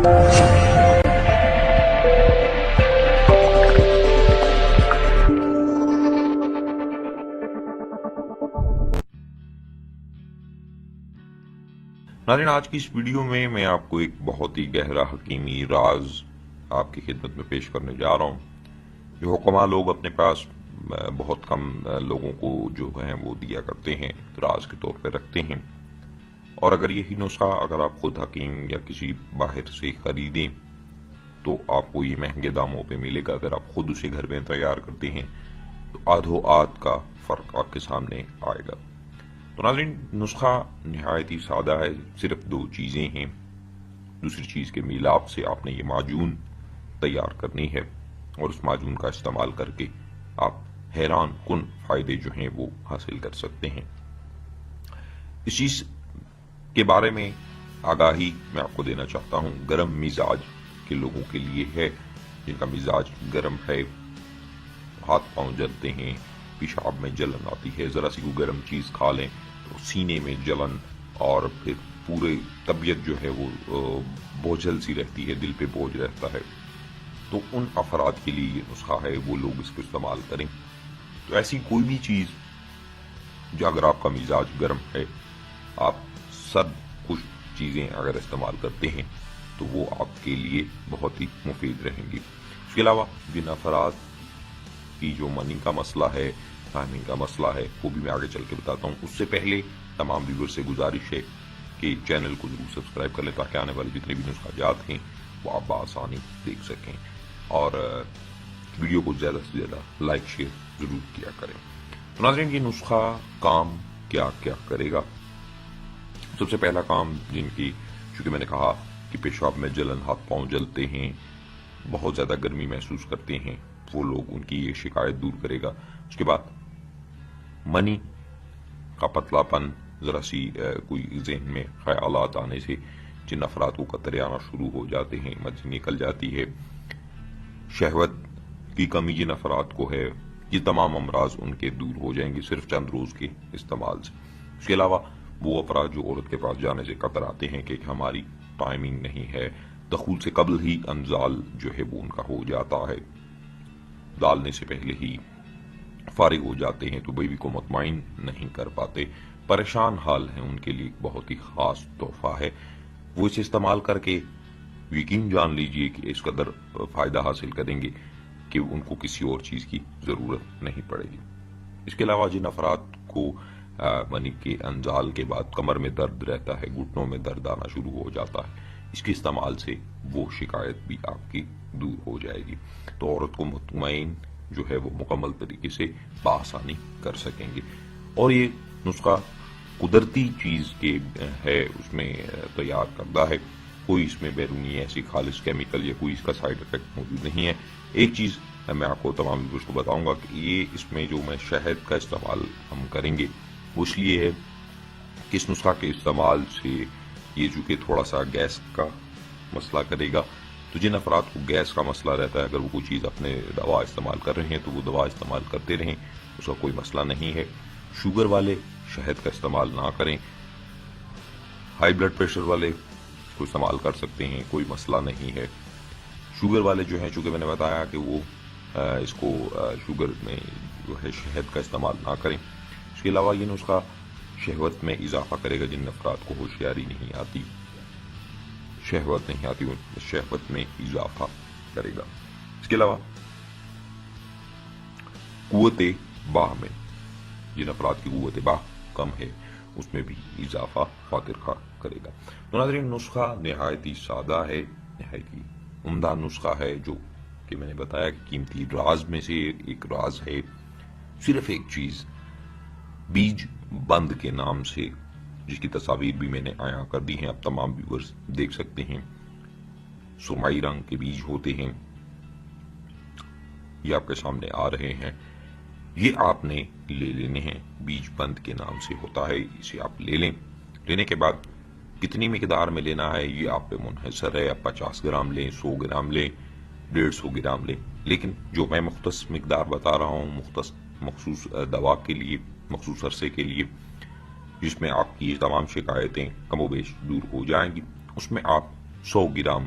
ناظرین، آج کی اس ویڈیو میں آپ کو ایک بہت ہی گہرا حکیمی راز آپ کی خدمت میں پیش کرنے جا رہا ہوں، جو حکماء لوگ اپنے پاس بہت کم لوگوں کو جو ہیں وہ دیا کرتے ہیں، راز کے طور پہ رکھتے ہیں۔ اور اگر یہی نسخہ اگر آپ خود حکیم یا کسی باہر سے خریدیں تو آپ کو یہ مہنگے داموں پہ ملے گا۔ اگر آپ خود اسے گھر میں تیار کرتے ہیں تو آدھو آدھ کا فرق آپ کے سامنے آئے گا۔ تو ناظرین، نسخہ نہایت ہی سادہ ہے، صرف دو چیزیں ہیں۔ دوسری چیز کے میلاب سے آپ نے یہ معجون تیار کرنی ہے، اور اس معجون کا استعمال کر کے آپ حیران کن فائدے جو ہیں وہ حاصل کر سکتے ہیں۔ اس چیز کے بارے میں آگاہی میں آپ کو دینا چاہتا ہوں، گرم مزاج کے لوگوں کے لیے ہے، جن کا مزاج گرم ہے، ہاتھ پاؤں جلتے ہیں، پیشاب میں جلن آتی ہے، ذرا سی کوئی گرم چیز کھا لیں تو سینے میں جلن، اور پھر پورے طبیعت جو ہے وہ بوجھل سی رہتی ہے، دل پہ بوجھ رہتا ہے۔ تو ان افراد کے لیے یہ نسخہ ہے، وہ لوگ اس کو استعمال کریں۔ تو ایسی کوئی بھی چیز جو اگر آپ کا مزاج گرم ہے، آپ سرد خشک چیزیں اگر استعمال کرتے ہیں تو وہ آپ کے لیے بہت ہی مفید رہیں گی۔ اس کے علاوہ جن افراد کی جو منی کا مسئلہ ہے، ٹائمنگ کا مسئلہ ہے، وہ بھی میں آگے چل کے بتاتا ہوں۔ اس سے پہلے تمام ویور سے گزارش ہے کہ چینل کو ضرور سبسکرائب کر لیں تاکہ آنے والے جتنے بھی نسخہ جات ہیں وہ آپ بآسانی دیکھ سکیں، اور ویڈیو کو زیادہ سے زیادہ لائک شیئر ضرور کیا کریں۔ تو ناظرین، یہ نسخہ کام کیا کیا کرے گا؟ سب سے پہلا کام، جن کی چونکہ میں نے کہا کہ پیشاب میں جلن، ہاتھ پاؤں جلتے ہیں، بہت زیادہ گرمی محسوس کرتے ہیں، وہ لوگ ان کی یہ شکایت دور کرے گا۔ اس کے بعد منی کا پتلا پن، ذرا سی کوئی ذہن میں خیالات آنے سے جن افراد کو قطرے آنا شروع ہو جاتے ہیں، منی نکل جاتی ہے، شہوت کی کمی جن افراد کو ہے، یہ تمام امراض ان کے دور ہو جائیں گے صرف چند روز کے استعمال سے۔ اس کے علاوہ وہ افراد جو عورت کے پاس جانے سے قطراتے ہیں کہ ہماری ٹائمنگ نہیں ہے، دخول سے قبل ہی انزال جو ہے وہ ان کا ہو جاتا ہے، ڈالنے سے پہلے ہی فارغ ہو جاتے ہیں، تو بیوی کو مطمئن نہیں کر پاتے، پریشان حال ہیں، ان کے لیے بہت ہی خاص تحفہ ہے۔ وہ اسے استعمال کر کے یقین جان لیجئے کہ اس قدر فائدہ حاصل کریں گے کہ ان کو کسی اور چیز کی ضرورت نہیں پڑے گی۔ اس کے علاوہ جن افراد کو منی کے انزال کے بعد کمر میں درد رہتا ہے، گھٹنوں میں درد آنا شروع ہو جاتا ہے، اس کے استعمال سے وہ شکایت بھی آپ کی دور ہو جائے گی، تو عورت کو مطمئن جو ہے وہ مکمل طریقے سے بآسانی کر سکیں گے۔ اور یہ نسخہ قدرتی چیز کے ہے، اس میں تیار کردہ ہے، کوئی اس میں بیرونی ایسی خالص کیمیکل یا کوئی اس کا سائیڈ افیکٹ موجود نہیں ہے۔ ایک چیز میں آپ کو تمام ویڈیوز کو بتاؤں گا کہ یہ اس میں جو میں شہد کا استعمال ہم کریں گے وہ اس لیے ہے کہ اس نسخہ کے استعمال سے یہ چونکہ تھوڑا سا گیس کا مسئلہ کرے گا، تو جن افراد کو گیس کا مسئلہ رہتا ہے، اگر وہ کوئی چیز اپنے دوا استعمال کر رہے ہیں تو وہ دوا استعمال کرتے رہیں، اس کا کوئی مسئلہ نہیں ہے۔ شوگر والے شہد کا استعمال نہ کریں، ہائی بلڈ پریشر والے اس کو استعمال کر سکتے ہیں، کوئی مسئلہ نہیں ہے۔ شوگر والے جو ہیں، چونکہ میں نے بتایا کہ وہ اس کو شوگر میں جو ہے شہد کا استعمال نہ کریں۔ اس کے علاوہ یہ نسخہ شہوت میں اضافہ کرے گا، جن افراد کو ہوشیاری نہیں آتی، شہوت نہیں آتی، شہوت میں اضافہ کرے گا۔ اس کے علاوہ قوت باہ میں، جن افراد کی قوت باہ کم ہے، اس میں بھی اضافہ خاطر خواہ کرے گا۔ تو ناظرین، نسخہ نہایت ہی سادہ ہے، نہایت ہی عمدہ نسخہ ہے، جو کہ میں نے بتایا کہ قیمتی راز میں سے ایک راز ہے۔ صرف ایک چیز، بیج بند کے نام سے، جس کی تصاویر بھی میں نے عیاں کر دی ہیں، اب تمام ویورز دیکھ سکتے ہیں، سرمائی رنگ کے بیج ہوتے ہیں، یہ آپ کے سامنے آ رہے ہیں، یہ آپ نے لے لینے ہیں، بیج بند کے نام سے ہوتا ہے، اسے آپ لے لیں۔ لینے کے بعد کتنی مقدار میں لینا ہے یہ آپ پہ منحصر ہے، آپ 50 گرام لیں، 100 گرام لیں، 150 گرام لیں، لیکن جو میں مختص مقدار بتا رہا ہوں مخصوص دوا کے لیے، مخصوص عرصے کے لیے، جس میں آپ کی تمام شکایتیں کم و بیش دور ہو جائیں گی، اس میں آپ 100 گرام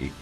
1